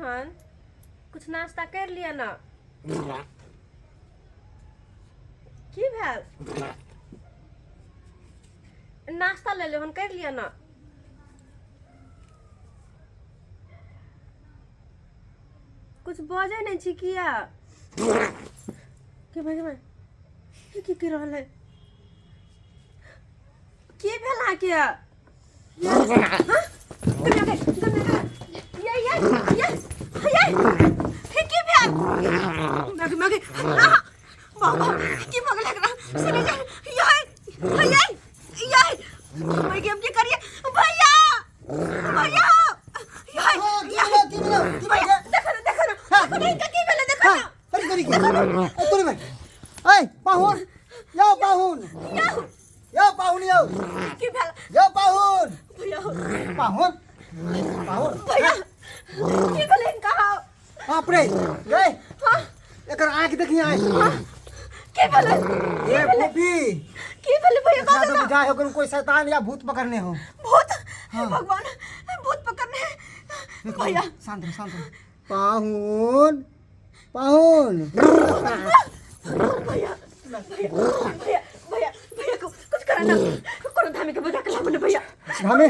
हन कुछ नाश्ता कर लिया ना की भेल नाश्ता ले ले हन कर लिया ना कुछ बजे नहीं छी किया के भाई ये की रहल है की भेल आ के बाबा की भगले करा सुने जा ये मैं गेम की करिए भैया भैया भैया देखो ना नहीं का की भेले देखो ना करी तोरे में ए पाहुन यो पाहुन यो की भेल यो पाहुन भैया पाहुन भैया की भेले कहा बाप रे गए हां एकर आंख देखी आए की भेले ये गोपी की भेले भैया का तो बुझाए हो कोई शैतान या भूत पकड़ने हो भूत भगवान भूत पकड़ने भैया शांत रहो पाहुन भैया कुछ करना करो धामी के बजा के लाओ भैया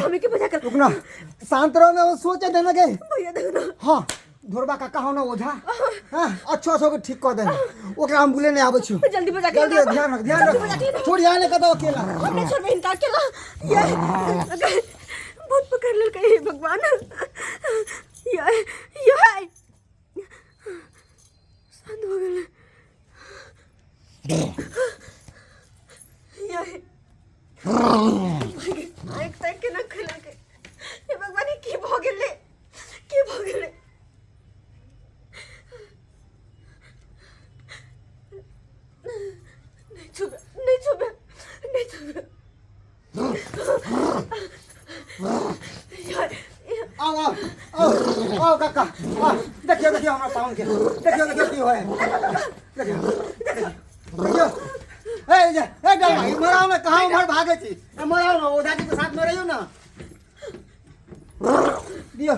धामी के बजा के रुकना शांत रहो ना सोचे देना के भैया देखो हां धोरबा का कहो ना ओझा हां अच्छा से ठीक कर देना ओकरा हम बुले नहीं आबै छी जल्दी बजा के जल्दी ध्यान रख छोड़ आने का तो अकेला हमने छोड़ इनका अकेला ये भूत पकड़ ले कहीं भगवान ये शांत हो गए एक तक के ना खिला के ये भगवान की भोगले नहीं छुबे आओ काका देखियो हमरा पाहुन के देखियो की होय देखियो ए डर मराओ ना कहां उमर भागे छी मराओ ना ओझा जी के साथ में रहियो ना दियो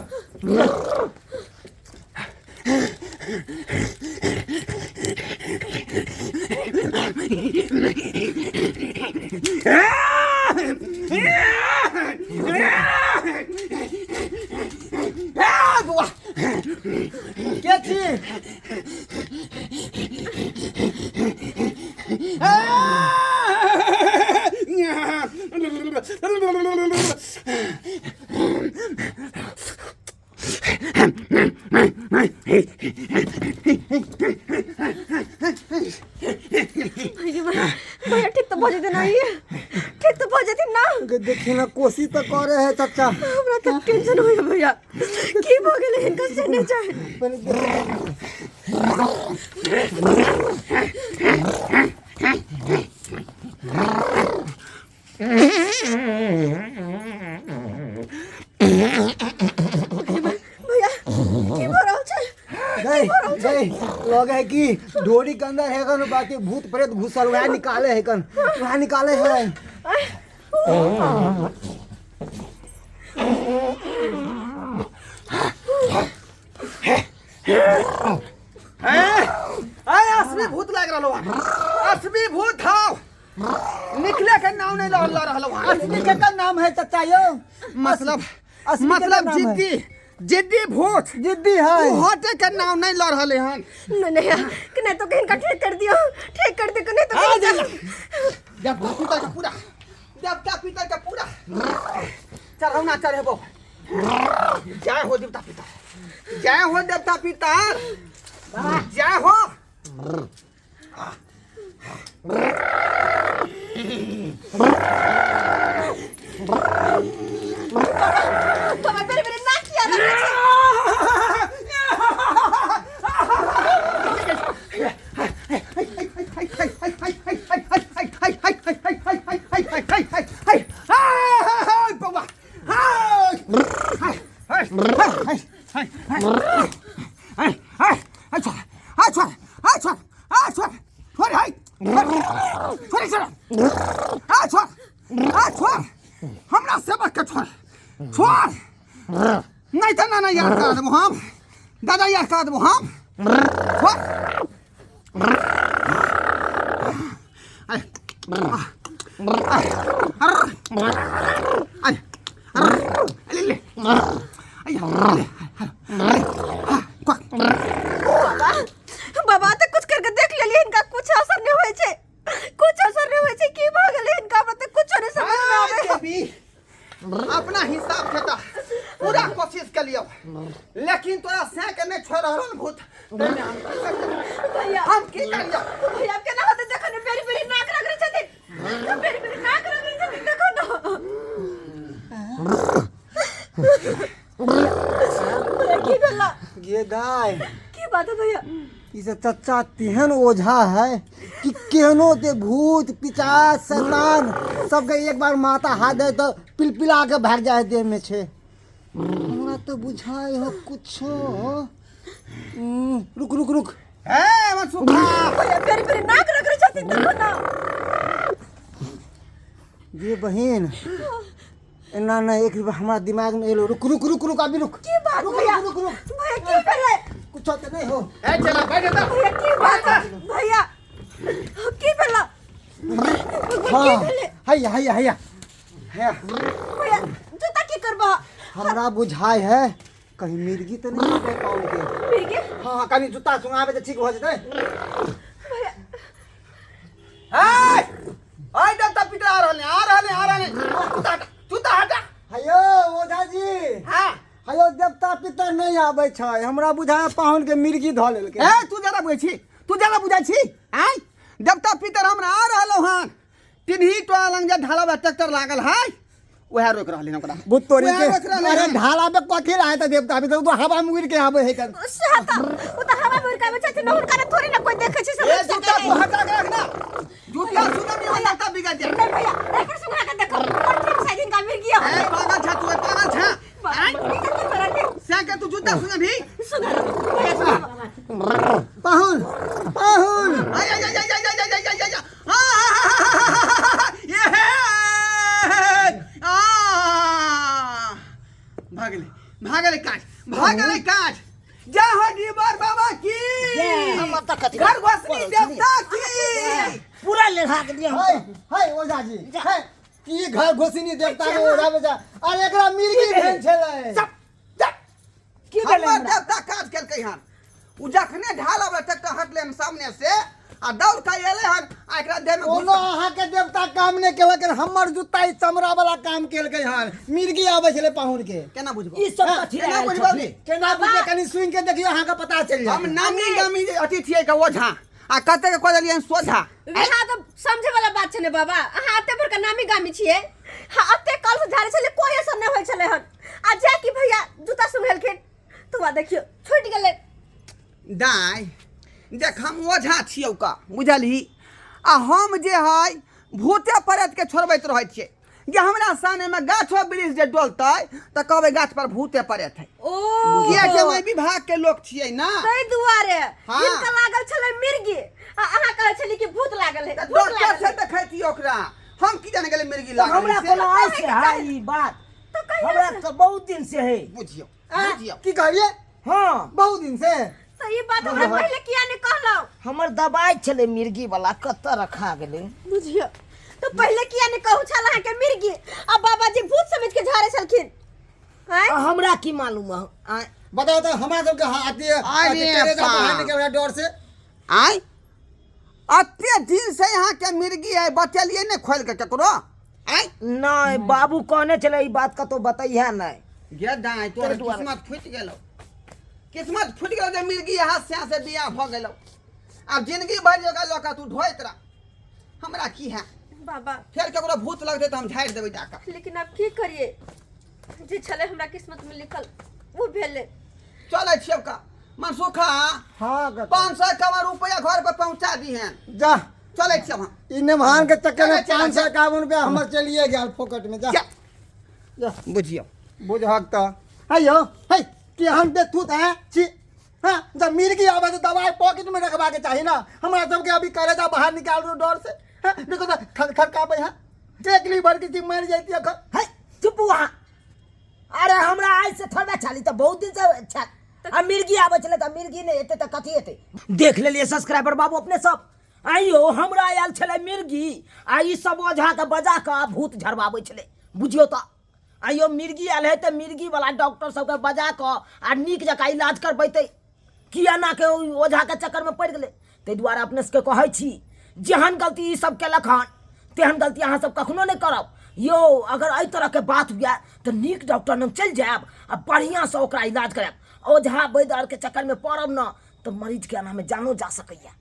बुआ के छी भैया ठीक तो बजे देना देखिए ना कोशिश तो कर रहे है चाचा हमरा तो टेंशन हो भैया की हो गेले इनका से नहीं चाहे भैया की भरो छे गई लगे है कि डोरी के अंदर है कन बाकी भूत प्रेत घुसल वह निकाले है कन वह निकाले है असली भूत लाग रहलो असली भूत हाउ निकले के नाम नहीं लहला रहलो असली के नाम है चाचा यो मतलब जिद्दी भूत जिद्दी है हटे के नाम नहीं लड़ रहले हन नहीं कि नहीं तो कहीं का ठीक कर दियो ठीक कर दे कि नहीं तो देवता पिता का पूरा चढ़ौना चढ़ेबो जय हो देवता पिता जय हो देवता पिता जय हो मेरे ना किया ना हमरा सेवक के छोड़ नहीं तो ना याद कर देबो हम दादा यार का दबो हम बाबा तो कुछ करके देख लेली इनका कुछ असर नहीं होय छे कुछ असर नहीं होय छे की भ गेले इनका मतलब कुछ नहीं समझ में आवे अपना हिसाब खेता पूरा कोशिश कर लियो लेकिन तोरा से के नहीं छोड़ रहल भूत भैया हम की करियो भैया केना होते देखो ने बेरी बेरी नाक रगड़े छथिन बेरी बेरी नाक रगड़े छथिन देखो ना भैया की भेला ये गाय की बात है भैया इसे चच्चा तेहन ओझा है कि केहनो ते भूत पिचाच शैतान सबके एक बार माथा हाथ दे तो पिलपिला के भाग जाए देह में छे हमरा तो बुझाई हो कुछो रुक रुक रुक ए मनसुखा भैया बेरी बेरी नाक रगड़े छथिन देखो ना ये बहन ना ना एक बार हमारा दिमाग में एलो रुक रुक रुक रुक अभी रुक की बात भैया रुक रुक भैया की भेले कुछ तो नहीं हो ए चला बैठ जा भैया की बात है भैया की भेला हाँ हैया हैया हैया हैया भैया जूता की करबा हमरा बुझाई है कहीं मिर्गी तो नहीं है पाँव के मिर्गी हाँ हाँ कहीं जूता सुंगावे तो ठीक हो जते भैया ए ओए डॉक्टर पीटर आ रहले जूता हटा हेयो ओझा जी हां हेयो देवता पितर नहीं आबै छै हमरा बुझाय पाहुन के मिर्गी ध लेलकै ए तू जरा बुझाई छी आय देवता पितर हमरा आ रहलो हन टिन्ही टोला लंग जे ढाला ट्रैक्टर लागल है ओहे रोक रहले ओकरा बुत्तोरी ओहे के रोक रहले अरे हन। ढाला पे कथि रहे त देवता पितर तो हवा में उड़ के आबै है कर सहता वो तो हवा में उड़कावे छथिन हुनका ने थोड़ी ना कोई देखे छै सब ए जूता तू हटा के रखना जूता सुना नहीं होला तब बिगड़ जाए नहीं भैया एकर सुना के देखो और ठीक साइड इनका मिर्गी ए पागल छा तू पागल छा से के तू जूता सुना भी सुना भैया सुना पाहुन पाहुन आय आय आय आय आय आय आय आय आय ये है भागले काज जा हो डीबर बाबा की हम त कथि घर घोसनी देवता की पूरा लेखा के दिया हाय हाय ओझा जी हाय की घर घोसिनी देवता के ओझा बेजा अरे एकरा मिर्गी भेल छले की भेलै हमर हमरा देवता काज केलकै हन उ जखने ढाला वाला ट्रैक्टर हटले हम सामने से आ दौड़ के एले हन आ एकरा देह में कोनो अहाँ के देवता काम नहीं केलक हमर जूता ई चमड़ा वाला काम केलकै हन मिर्गी आबै छले पाहुन के केना बुझबो ई सब कथि केना रहै बुझबो छथिन? केना बुझे कनी सुन के देखियो अहाँ के पता चल हम जाए नामी गामी अथी छियै के ओझा आ कते के कहलियन सोझा यहाँ तो समझे वाला बात छले बाबा अहाँ अते बड़का नामी गामी छिए हाँ अते कल से झाड़े छले कोई असर नहीं होय छले हन आ जा कि भैया जूता सुंघेलखिन तो बा देखियो छूट गेले दाय देख हम ओझा छियौ का बुझलही आ हम जे है भूते प्रेत के छोड़बैत रहै छियै जे हमरा सामने में गाछो वृक्ष जे डोलतै त कहबै गाछ पर भूते प्रेत है ओ किया के ओइ विभाग के लोग छियै ना तै दुआरे हाँ। इनका लागल छले मिर्गी आ अहाँ कहै छली कि भूत लागल है भूत डॉक्टर लागल से है देखैती ओकरा हम की जाने गेलै मिर्गी तो लागल हमरा से कोनो आइ से है ई बात तो कहिया हमरा से? तो बहुत दिन से है बुझियौ हाँ, बुझियौ की कहलिए हां बहुत दिन से तो ये बात हमरा पहले किया ने कहलो हमर दवाई छले मिर्गी वाला कत रखा गेलै बुझियो तो पहले किया ने कहू छला के मिर्गी आ बाबा जी भूत समझ के झाड़े छलखिन हैं हमरा की मालूम है आय बताओ तो हमरा सब के हाथी अरे तेरे बा। बाहर निकल डर से आय अते दिन से यहाँ के मिर्गी है बतेलिए ने खोल के ककरो आय नहीं बाबू कहने चले ई बात का तो बताइए नहीं गे दाय तोर तेरे दुआरे। किस्मत फूट गेलो किस्मत फूट गेलो जे मिर्गी यहाँ से बियाह भ गेलो अब जिंदगी भर जगह लका तू ढोइत रह हमरा की है बाबा फिर ककरो भूत लगते तो हम झाड़ देबै जाकर लेकिन अब की करिए जे छले हमरा किस्मत में लिखल वो भेले चले छियौ का मनसुखा हां 500 कमा रुपया घर पर पहुंचा दी हैं जा चले छियौ हम इ नभान के चक्कर में चला, 551 रुपया हमर चलिए गया फोकट में जा जा जा बुझियौ बुझहक त हेयो हे कि हम पे तू है छी हां जब मिर्गी आवे तो दवाई पॉकेट में रखबा के चाहिए ना हमरा सब के अभी कलेजा बाहर निकाल दो डर से हाँ, देखो तो खड़काबे हां टेकली भर के मर जाती है है चुप वहाँ अरे हमरा आज से थोड़ा छाली तो बहुत दिन से आ मिर्गी आबै छलै तऽ मिर्गी नहि एतै तऽ कथी एतै देख लेलिए सब्सक्राइबर बाबू अपने सब आइयो हमरा आयल छलै मिर्गी आ ई सब ओझा के बजा के भूत झड़बाबै छलै बुझियो तऽ आइयो मिर्गी आयल है तऽ मिर्गी वाला डॉक्टर सबके बजा के आ नीक जकाँ इलाज करबैतै किया ना के ओझा के चक्कर में पड़ि गेलै ताहि दुआरे अपने सबके कहै छी जेहन गलती ई सब केलक हन तेहन गलती अहाँ सब कखनो नहि करब यो अगर एहि तरह के बात हुए तऽ नीक डॉक्टर लग चलि जायब आ बढ़िया से ओकरा इलाज करायब ओझा वैद्य के चक्कर में पड़ब न तऽ मरीज के एना में जानो जा सकैया।